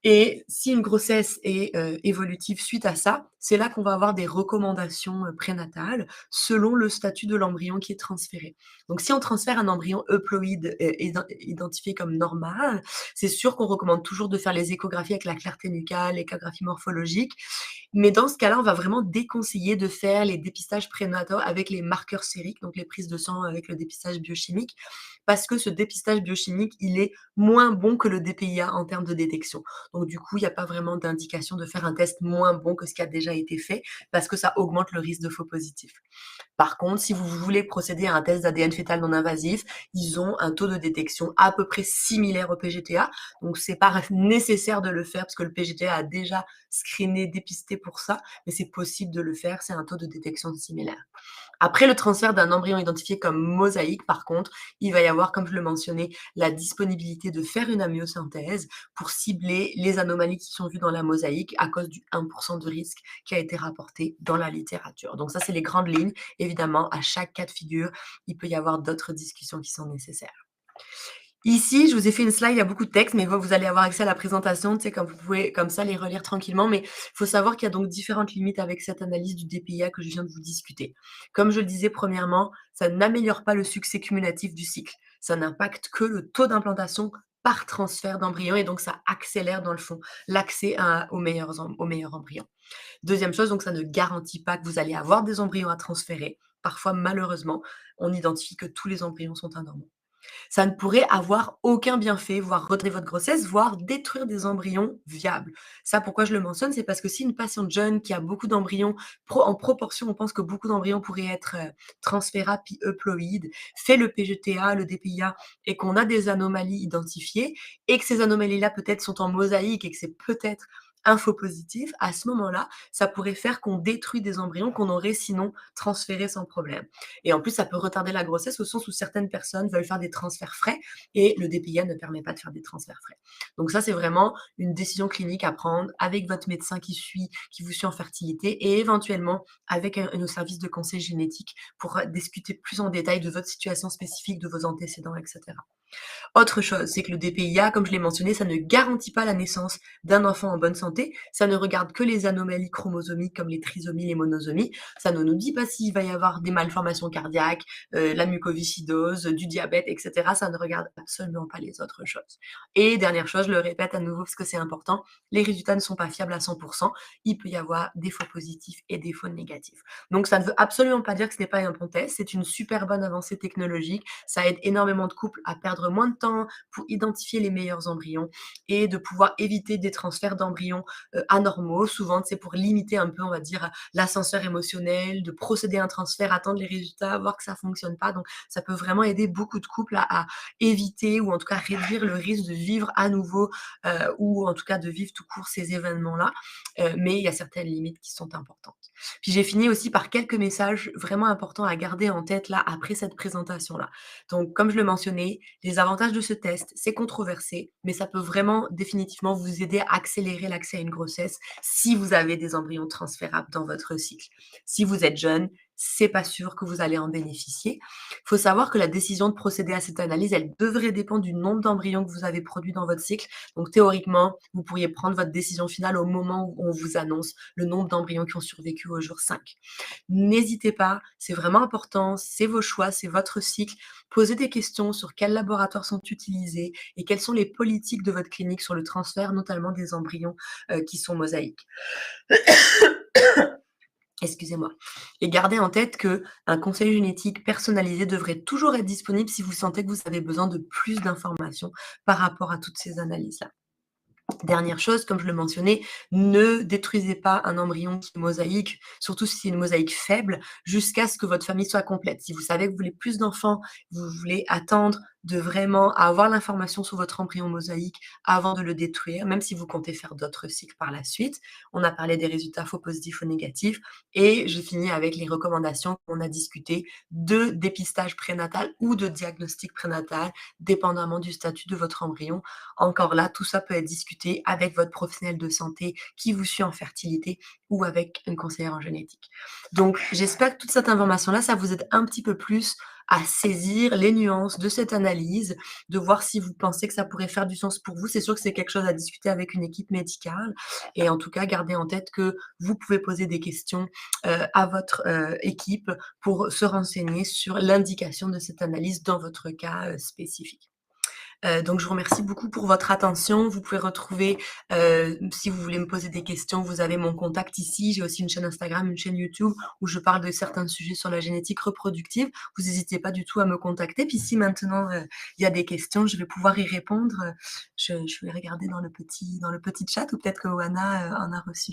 Et si une grossesse est évolutive suite à ça, c'est là qu'on va avoir des recommandations prénatales selon le statut de l'embryon qui est transféré. Donc si on transfère un embryon euploïde identifié comme normal, c'est sûr qu'on recommande toujours de faire les échographies avec la clarté nucale, l'échographie morphologique. Mais dans ce cas-là, on va vraiment déconseiller de faire les dépistages prénataux avec les marqueurs sériques, donc les prises de sang avec le dépistage biochimique, parce que ce dépistage biochimique, il est moins bon que le DPIA en termes de détection. Donc du coup, il n'y a pas vraiment d'indication de faire un test moins bon que ce qui a déjà été fait, parce que ça augmente le risque de faux positifs. Par contre, si vous voulez procéder à un test d'ADN fœtal non invasif, ils ont un taux de détection à peu près similaire au PGTA. Donc, c'est pas nécessaire de le faire parce que le PGTA a déjà screené, dépisté pour ça, mais c'est possible de le faire. C'est un taux de détection similaire. Après le transfert d'un embryon identifié comme mosaïque, par contre, il va y avoir, comme je le mentionnais, la disponibilité de faire une amyosynthèse pour cibler les anomalies qui sont vues dans la mosaïque à cause du 1% de risque qui a été rapporté dans la littérature. Donc ça, c'est les grandes lignes. Évidemment, à chaque cas de figure, il peut y avoir d'autres discussions qui sont nécessaires. Ici, je vous ai fait une slide, il y a beaucoup de texte, mais vous allez avoir accès à la présentation, tu sais, comme vous pouvez comme ça les relire tranquillement. Mais il faut savoir qu'il y a donc différentes limites avec cette analyse du DPIA que je viens de vous discuter. Comme je le disais premièrement, ça n'améliore pas le succès cumulatif du cycle. Ça n'impacte que le taux d'implantation par transfert d'embryon et donc ça accélère dans le fond l'accès aux meilleurs embryons. Deuxième chose, donc ça ne garantit pas que vous allez avoir des embryons à transférer. Parfois, malheureusement, on identifie que tous les embryons sont anormaux. Ça ne pourrait avoir aucun bienfait, voire retarder votre grossesse, voire détruire des embryons viables. Ça, pourquoi je le mentionne, c'est parce que si une patiente jeune qui a beaucoup d'embryons, en proportion, on pense que beaucoup d'embryons pourraient être transférables puis euploïdes, fait le PGTA, le DPIA, et qu'on a des anomalies identifiées, et que ces anomalies-là peut-être sont en mosaïque et que c'est peut-être un faux positif, à ce moment-là, ça pourrait faire qu'on détruit des embryons qu'on aurait sinon transférés sans problème. Et en plus, ça peut retarder la grossesse au sens où certaines personnes veulent faire des transferts frais et le DPIA ne permet pas de faire des transferts frais. Donc ça, c'est vraiment une décision clinique à prendre avec votre médecin qui vous suit en fertilité et éventuellement avec nos services de conseil génétique pour discuter plus en détail de votre situation spécifique, de vos antécédents, etc. Autre chose, c'est que le DPIA, comme je l'ai mentionné, ça ne garantit pas la naissance d'un enfant en bonne santé. Ça ne regarde que les anomalies chromosomiques comme les trisomies, les monosomies. Ça ne nous dit pas s'il va y avoir des malformations cardiaques, la mucoviscidose, du diabète, etc. Ça ne regarde absolument pas les autres choses. Et dernière chose, je le répète à nouveau parce que c'est important, les résultats ne sont pas fiables à 100%. Il peut y avoir des faux positifs et des faux négatifs. Donc ça ne veut absolument pas dire que ce n'est pas un bon test. C'est une super bonne avancée technologique. Ça aide énormément de couples à perdre moins de temps pour identifier les meilleurs embryons et de pouvoir éviter des transferts d'embryons anormaux. Souvent, c'est pour limiter un peu, on va dire, l'ascenseur émotionnel, de procéder à un transfert, attendre les résultats, voir que ça fonctionne pas. Donc, ça peut vraiment aider beaucoup de couples à éviter ou en tout cas réduire le risque de vivre à nouveau ou en tout cas de vivre tout court ces événements-là. Mais il y a certaines limites qui sont importantes. Puis j'ai fini aussi par quelques messages vraiment importants à garder en tête là après cette présentation-là. Donc, comme je le mentionnais, les avantages de ce test, c'est controversé, mais ça peut vraiment définitivement vous aider à accélérer l'accès à une grossesse si vous avez des embryons transférables dans votre cycle. Si vous êtes jeune, c'est pas sûr que vous allez en bénéficier. Il faut savoir que la décision de procéder à cette analyse, elle devrait dépendre du nombre d'embryons que vous avez produits dans votre cycle. Donc théoriquement, vous pourriez prendre votre décision finale au moment où on vous annonce le nombre d'embryons qui ont survécu au jour 5. N'hésitez pas, c'est vraiment important, c'est vos choix, c'est votre cycle. Posez des questions sur quels laboratoires sont utilisés et quelles sont les politiques de votre clinique sur le transfert, notamment des embryons qui sont mosaïques. Excusez-moi. Et gardez en tête qu'un conseil génétique personnalisé devrait toujours être disponible si vous sentez que vous avez besoin de plus d'informations par rapport à toutes ces analyses-là. Dernière chose, comme je le mentionnais, ne détruisez pas un embryon qui est mosaïque, surtout si c'est une mosaïque faible, jusqu'à ce que votre famille soit complète. Si vous savez que vous voulez plus d'enfants, vous voulez attendre de vraiment avoir l'information sur votre embryon mosaïque avant de le détruire, même si vous comptez faire d'autres cycles par la suite. On a parlé des résultats faux positifs ou négatifs et je finis avec les recommandations qu'on a discutées de dépistage prénatal ou de diagnostic prénatal, dépendamment du statut de votre embryon. Encore là, tout ça peut être discuté avec votre professionnel de santé qui vous suit en fertilité ou avec une conseillère en génétique. Donc, j'espère que toute cette information-là, ça vous aide un petit peu plus à saisir les nuances de cette analyse, de voir si vous pensez que ça pourrait faire du sens pour vous. C'est sûr que c'est quelque chose à discuter avec une équipe médicale et en tout cas, gardez en tête que vous pouvez poser des questions à votre équipe pour se renseigner sur l'indication de cette analyse dans votre cas spécifique. Donc je vous remercie beaucoup pour votre attention. Vous pouvez retrouver, si vous voulez me poser des questions, vous avez mon contact ici. J'ai aussi une chaîne Instagram, une chaîne YouTube où je parle de certains sujets sur la génétique reproductive. Vous n'hésitez pas du tout à me contacter. Puis si maintenant, il y a des questions, je vais pouvoir y répondre. Je vais regarder dans le petit chat ou peut-être que Oana, en a reçu.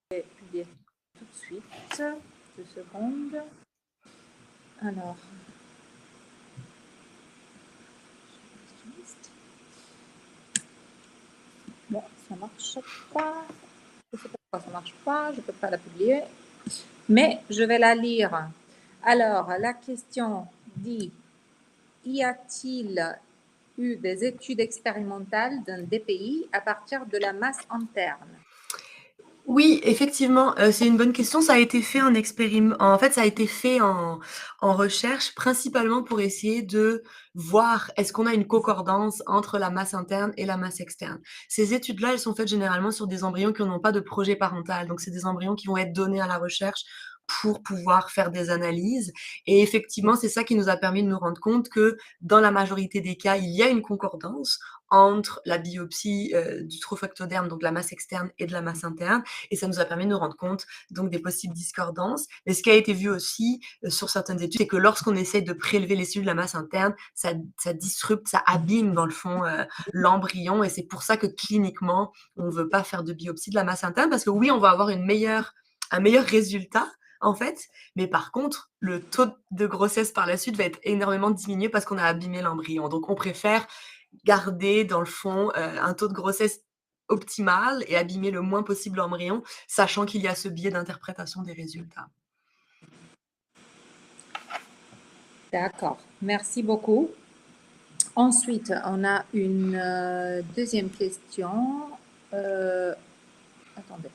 Je vais publier tout de suite. 2 secondes. Alors, bon, ça marche pas. Je ne sais pas pourquoi ça marche pas. Je ne peux pas la publier. Mais je vais la lire. Alors, la question dit, y a-t-il eu des études expérimentales d'un DPI à partir de la masse interne? Oui, effectivement, c'est une bonne question. Ça a été fait en fait, ça a été fait en recherche, principalement pour essayer de voir est-ce qu'on a une concordance entre la masse interne et la masse externe. Ces études-là, elles sont faites généralement sur des embryons qui n'ont pas de projet parental. Donc c'est des embryons qui vont être donnés à la recherche pour pouvoir faire des analyses et effectivement, c'est ça qui nous a permis de nous rendre compte que, dans la majorité des cas, il y a une concordance entre la biopsie, du trophectoderme, donc la masse externe et de la masse interne et ça nous a permis de nous rendre compte donc des possibles discordances. Mais ce qui a été vu aussi sur certaines études, c'est que lorsqu'on essaie de prélever les cellules de la masse interne, ça disrupte, ça abîme dans le fond l'embryon et c'est pour ça que cliniquement, on ne veut pas faire de biopsie de la masse interne parce que oui, on va avoir un meilleur résultat en fait, mais par contre, le taux de grossesse par la suite va être énormément diminué parce qu'on a abîmé l'embryon. Donc on préfère garder dans le fond un taux de grossesse optimale et abîmer le moins possible l'embryon, sachant qu'il y a ce biais d'interprétation des résultats. D'accord, merci beaucoup. Ensuite, on a une deuxième question. Attendez.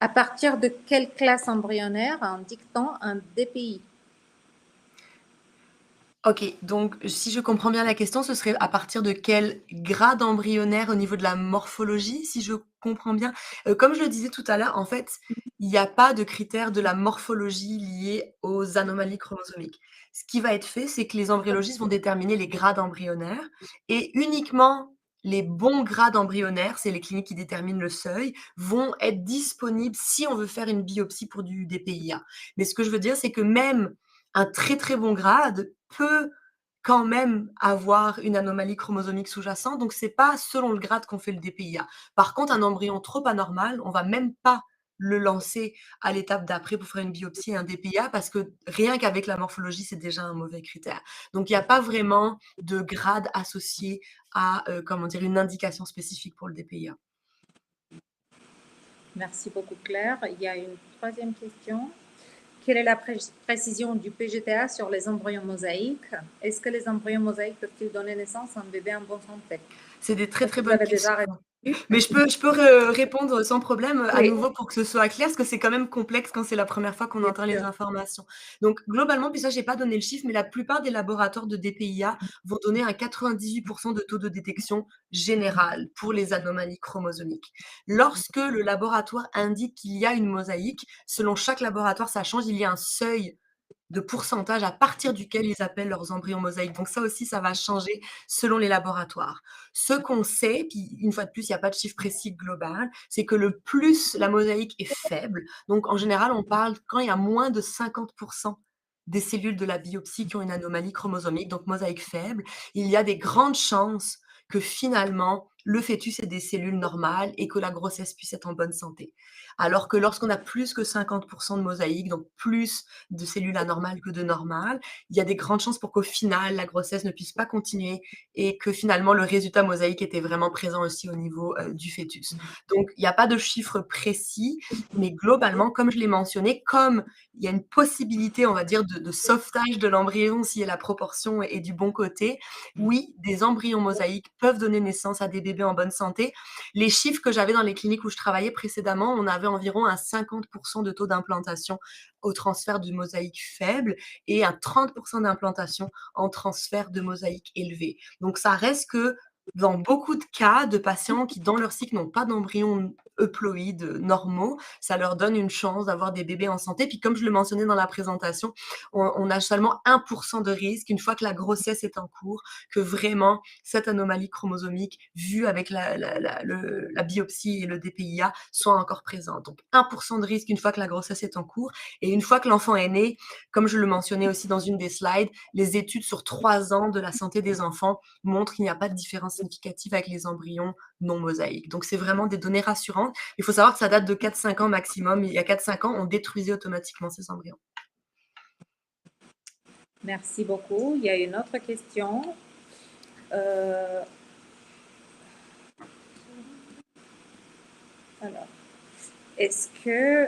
À partir de quelle classe embryonnaire indique-t-on un DPI? Ok, donc si je comprends bien la question, ce serait à partir de quel grade embryonnaire au niveau de la morphologie, si je comprends bien. Comme je le disais tout à l'heure, en fait, il n'y a pas de critère de la morphologie lié aux anomalies chromosomiques. Ce qui va être fait, c'est que les embryologistes vont déterminer les grades embryonnaires et uniquement les bons grades embryonnaires, c'est les cliniques qui déterminent le seuil, vont être disponibles si on veut faire une biopsie pour du DPIA. Mais ce que je veux dire, c'est que même un très très bon grade peut quand même avoir une anomalie chromosomique sous-jacente, donc c'est pas selon le grade qu'on fait le DPIA. Par contre, un embryon trop anormal, on va même pas le lancer à l'étape d'après pour faire une biopsie et un DPIA parce que rien qu'avec la morphologie, c'est déjà un mauvais critère. Donc il n'y a pas vraiment de grade associé à comment dire, une indication spécifique pour le DPIA. Merci beaucoup, Claire. Il y a une troisième question. Quelle est la précision du PGTA sur les embryons mosaïques? Est-ce que les embryons mosaïques peuvent-ils donner naissance à un bébé en bonne santé? C'est des très très Vous bonnes avez questions. déjà répondu. Mais je peux répondre sans problème à Oui, nouveau pour que ce soit clair, parce que c'est quand même complexe quand c'est la première fois qu'on bien entend les sûr. informations. Donc globalement, puis ça, j'ai pas donné le chiffre, mais la plupart des laboratoires de DPIA vont donner un 98% de taux de détection général pour les anomalies chromosomiques. Lorsque le laboratoire indique qu'il y a une mosaïque, selon chaque laboratoire, ça change, il y a un seuil de pourcentage à partir duquel ils appellent leurs embryons mosaïques. Donc ça aussi, ça va changer selon les laboratoires. Ce qu'on sait, puis une fois de plus, il y a pas de chiffre précis global, c'est que le plus la mosaïque est faible, donc en général, on parle quand il y a moins de 50 des cellules de la biopsie qui ont une anomalie chromosomique, donc mosaïque faible, il y a des grandes chances que finalement, le fœtus ait des cellules normales et que la grossesse puisse être en bonne santé. Alors que lorsqu'on a plus que 50 de mosaïque, donc plus de cellules anormales que de normales, il y a des grandes chances pour qu'au final, la grossesse ne puisse pas continuer et que finalement, le résultat mosaïque était vraiment présent aussi au niveau, du fœtus. Donc il y a pas de chiffre précis, mais globalement, comme je l'ai mentionné, comme il y a une possibilité, on va dire, de sauvetage de l'embryon si la proportion est du bon côté, oui, des embryons mosaïques peuvent donner naissance à des bébés en bonne santé. Les chiffres que j'avais dans les cliniques où je travaillais précédemment, on avait environ un 50 de taux d'implantation au transfert de mosaïque faible et un 30 d'implantation en transfert de mosaïque élevé. Donc ça reste que dans beaucoup de cas de patients qui, dans leur cycle, n'ont pas d'embryons euploïdes normaux, ça leur donne une chance d'avoir des bébés en santé. Puis comme je le mentionnais dans la présentation, on a seulement 1 de risque, une fois que la grossesse est en cours, que vraiment cette anomalie chromosomique, vue avec la biopsie et le DPIA, soit encore présente. Donc 1 de risque une fois que la grossesse est en cours. Et une fois que l'enfant est né, comme je le mentionnais aussi dans une des slides, les études sur 3 ans de la santé des enfants montrent qu'il n'y a pas de différence significative avec les embryons non mosaïques. Donc c'est vraiment des données rassurantes. Il faut savoir que ça date de 4-5 ans maximum. Il y a 4-5 ans, on détruisait automatiquement ces embryons. Merci beaucoup. Il y a une autre question. Alors, est-ce que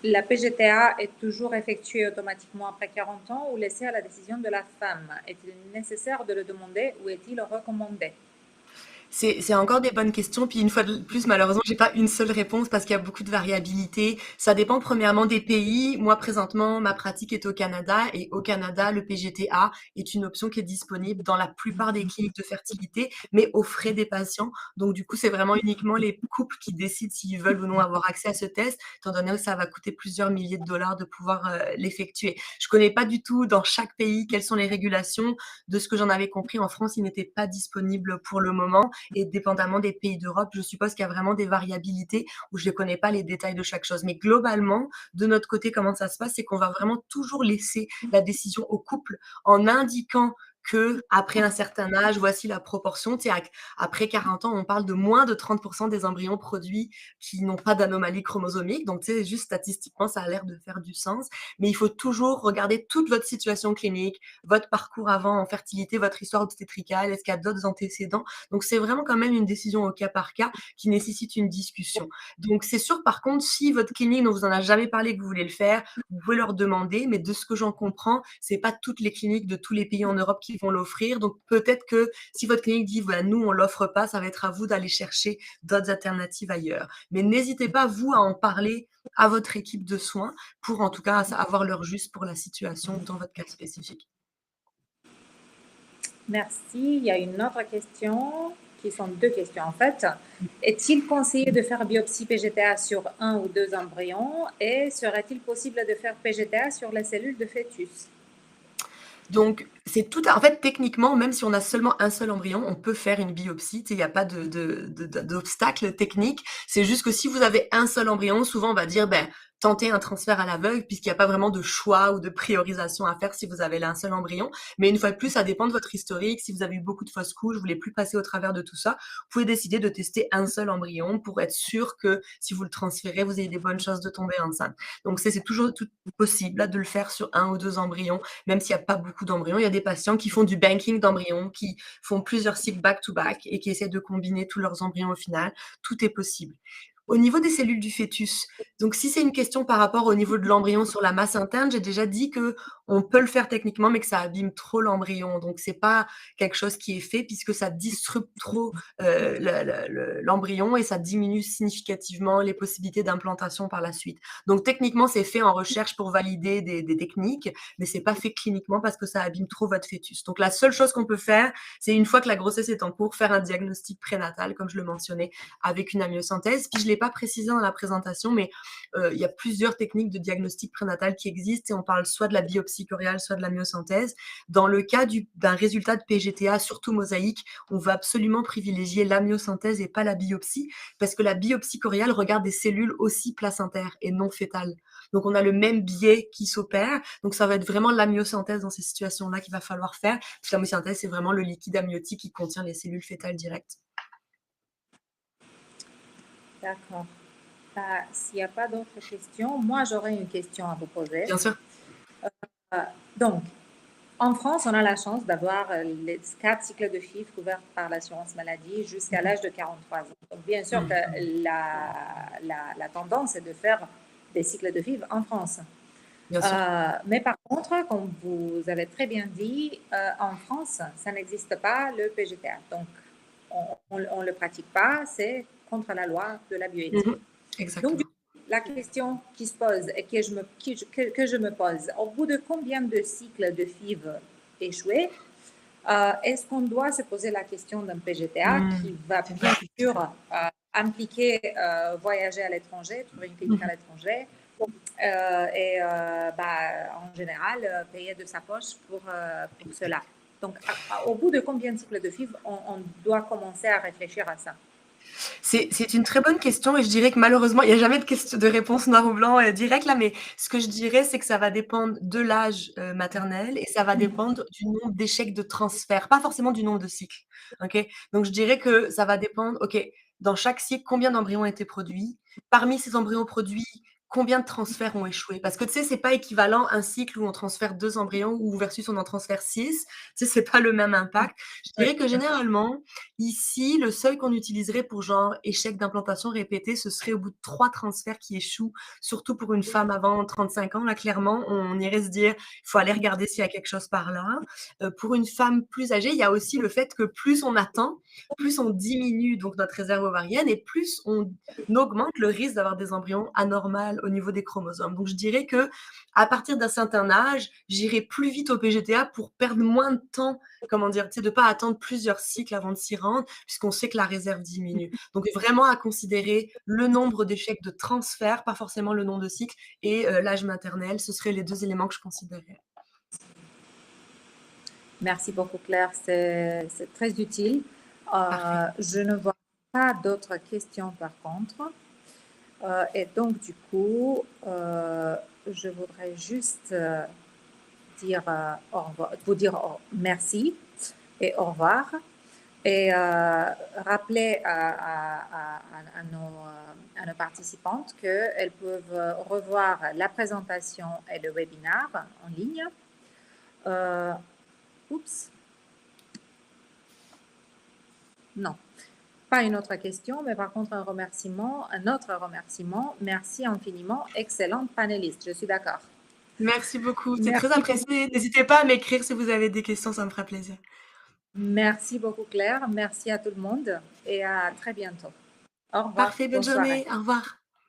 la PGTA est toujours effectuée automatiquement après 40 ans ou laissée à la décision de la femme? Est-il nécessaire de le demander ou est-il recommandé? C'est encore des bonnes questions. Puis une fois de plus, malheureusement, j'ai pas une seule réponse parce qu'il y a beaucoup de variabilité. Ça dépend premièrement des pays. Moi, présentement, ma pratique est au Canada et au Canada, le PGTA est une option qui est disponible dans la plupart des cliniques de fertilité, mais aux frais des patients. Donc, du coup, c'est vraiment uniquement les couples qui décident s'ils veulent ou non avoir accès à ce test, étant donné que ça va coûter plusieurs milliers de dollars de pouvoir l'effectuer. Je connais pas du tout dans chaque pays quelles sont les régulations. De ce que j'en avais compris, en France, il n'était pas disponible pour le moment et dépendamment des pays d'Europe, je suppose qu'il y a vraiment des variabilités où je ne connais pas les détails de chaque chose. Mais globalement, de notre côté, comment ça se passe, c'est qu'on va vraiment toujours laisser la décision au couple en indiquant que après un certain âge, voici la proportion. Tu sais, après 40 ans, on parle de moins de 30 des embryons produits qui n'ont pas d'anomalie chromosomique. Donc, tu sais, juste statistiquement, ça a l'air de faire du sens. Mais il faut toujours regarder toute votre situation clinique, votre parcours avant en fertilité, votre histoire obstétricale, est-ce qu'il y a d'autres antécédents. Donc, c'est vraiment quand même une décision au cas par cas qui nécessite une discussion. Donc, c'est sûr, par contre, si votre clinique ne vous en a jamais parlé que vous voulez le faire, vous pouvez leur demander, mais de ce que j'en comprends, c'est pas toutes les cliniques de tous les pays en Europe qui vont l'offrir. Donc, peut-être que si votre clinique dit, voilà, nous, on l'offre pas, ça va être à vous d'aller chercher d'autres alternatives ailleurs. Mais n'hésitez pas, vous, à en parler à votre équipe de soins pour, en tout cas, avoir leur juste pour la situation dans votre cas spécifique. Merci. Il y a une autre question, qui sont deux questions en fait. Est-il conseillé de faire biopsie PGTA sur un ou deux embryons et serait-il possible de faire PGTA sur les cellules de fœtus? Donc, c'est tout en fait, techniquement, même si on a seulement un seul embryon, on peut faire une biopsie. Tu sais, il y a pas d'obstacle technique. C'est juste que si vous avez un seul embryon, souvent on va dire, ben, tentez un transfert à l'aveugle puisqu'il y a pas vraiment de choix ou de priorisation à faire si vous avez là un seul embryon. Mais une fois de plus, ça dépend de votre historique. Si vous avez eu beaucoup de fausses couches, vous voulez plus passer au travers de tout ça, vous pouvez décider de tester un seul embryon pour être sûr que si vous le transférez, vous ayez des bonnes chances de tomber enceinte. Donc c'est toujours tout possible là de le faire sur un ou deux embryons même s'il n'y a pas beaucoup d'embryons. Il y a des patients qui font du banking d'embryons, qui font plusieurs cycles back-to-back et qui essaient de combiner tous leurs embryons au final. Tout est possible. Au niveau des cellules du fœtus, donc si c'est une question par rapport au niveau de l'embryon sur la masse interne, j'ai déjà dit que on peut le faire techniquement, mais que ça abîme trop l'embryon. Donc c'est pas quelque chose qui est fait puisque ça disrupte trop l'embryon et ça diminue significativement les possibilités d'implantation par la suite. Donc techniquement, c'est fait en recherche pour valider des techniques, mais c'est pas fait cliniquement parce que ça abîme trop votre fœtus. Donc la seule chose qu'on peut faire, c'est une fois que la grossesse est en cours, faire un diagnostic prénatal, comme je le mentionnais, avec une amniosynthèse. Puis je l'ai l'ai pas précisé dans la présentation, mais il y a plusieurs techniques de diagnostic prénatal qui existent et on parle soit de la biopsie choriale, soit de la myosynthèse. Dans le cas d'un résultat de PGTA, surtout mosaïque, on va absolument privilégier la myosynthèse et pas la biopsie, parce que la biopsie choriale regarde des cellules aussi placentaires et non fétales. Donc on a le même biais qui s'opère, donc ça va être vraiment la myosynthèse dans ces situations-là qu'il va falloir faire, parce que la myosynthèse, c'est vraiment le liquide amniotique qui contient les cellules fétales directes. D'accord. S'il n'y a pas d'autres questions, moi j'aurais une question à vous poser. Bien sûr. Donc, en France, on a la chance d'avoir les 4 cycles de FIV couverts par l'assurance maladie jusqu'à l'âge de 43 ans. Donc, bien sûr que la tendance est de faire des cycles de FIV en France. Bien sûr. Mais par contre, comme vous avez très bien dit, en France, ça n'existe pas le PGTA. Donc, on ne le pratique pas, c'est contre la loi de la bioéthique. Exactement. Donc, la question qui se pose et que je me pose, au bout de combien de cycles de FIV échoués, est-ce qu'on doit se poser la question d'un PGTA qui va bien sûr impliquer voyager à l'étranger, trouver une clinique à l'étranger et en général payer de sa poche pour cela. Donc, au bout de combien de cycles de FIV on doit commencer à réfléchir à ça? C'est une très bonne question et je dirais que malheureusement, il n'y a jamais de réponse noir ou blanc directe là, mais ce que je dirais, c'est que ça va dépendre de l'âge maternel et ça va dépendre du nombre d'échecs de transfert, pas forcément du nombre de cycles. Okay, donc je dirais que ça va dépendre, OK, dans chaque cycle, combien d'embryons ont été produits? Parmi ces embryons produits, combien de transferts ont échoué? Parce que tu sais, c'est pas équivalent un cycle où on transfère 2 embryons ou versus on en transfère 6. Tu sais, c'est pas le même impact. Je dirais que généralement, ici, le seuil qu'on utiliserait pour genre échec d'implantation répété, ce serait au bout de 3 transferts qui échouent, surtout pour une femme avant 35 ans. Là, clairement, on irait se dire, il faut aller regarder s'il y a quelque chose par là. Pour une femme plus âgée, il y a aussi le fait que plus on attend, plus on diminue donc notre réserve ovarienne et plus on augmente le risque d'avoir des embryons anormaux au niveau des chromosomes. Donc, je dirais que à partir d'un certain âge, j'irai plus vite au PGTA pour perdre moins de temps, comment dire, tu sais, de pas attendre plusieurs cycles avant de s'y rendre, puisqu'on sait que la réserve diminue. Donc, vraiment à considérer le nombre d'échecs de transfert, pas forcément le nombre de cycles, et l'âge maternel, ce seraient les 2 éléments que je considérais. Merci beaucoup, Claire. C'est très utile. Je ne vois pas d'autres questions par contre. Et donc, du coup, je voudrais juste dire, vous dire merci et au revoir. Et rappeler à nos participantes qu'elles peuvent revoir la présentation et le webinaire en ligne. Oups. Non, pas une autre question, mais par contre un autre remerciement. Merci infiniment, excellente panéliste, je suis d'accord. Merci beaucoup, c'est très apprécié. N'hésitez pas à m'écrire si vous avez des questions, ça me fera plaisir. Merci beaucoup Claire, merci à tout le monde et à très bientôt. Au revoir. Parfait, bonne journée, au revoir.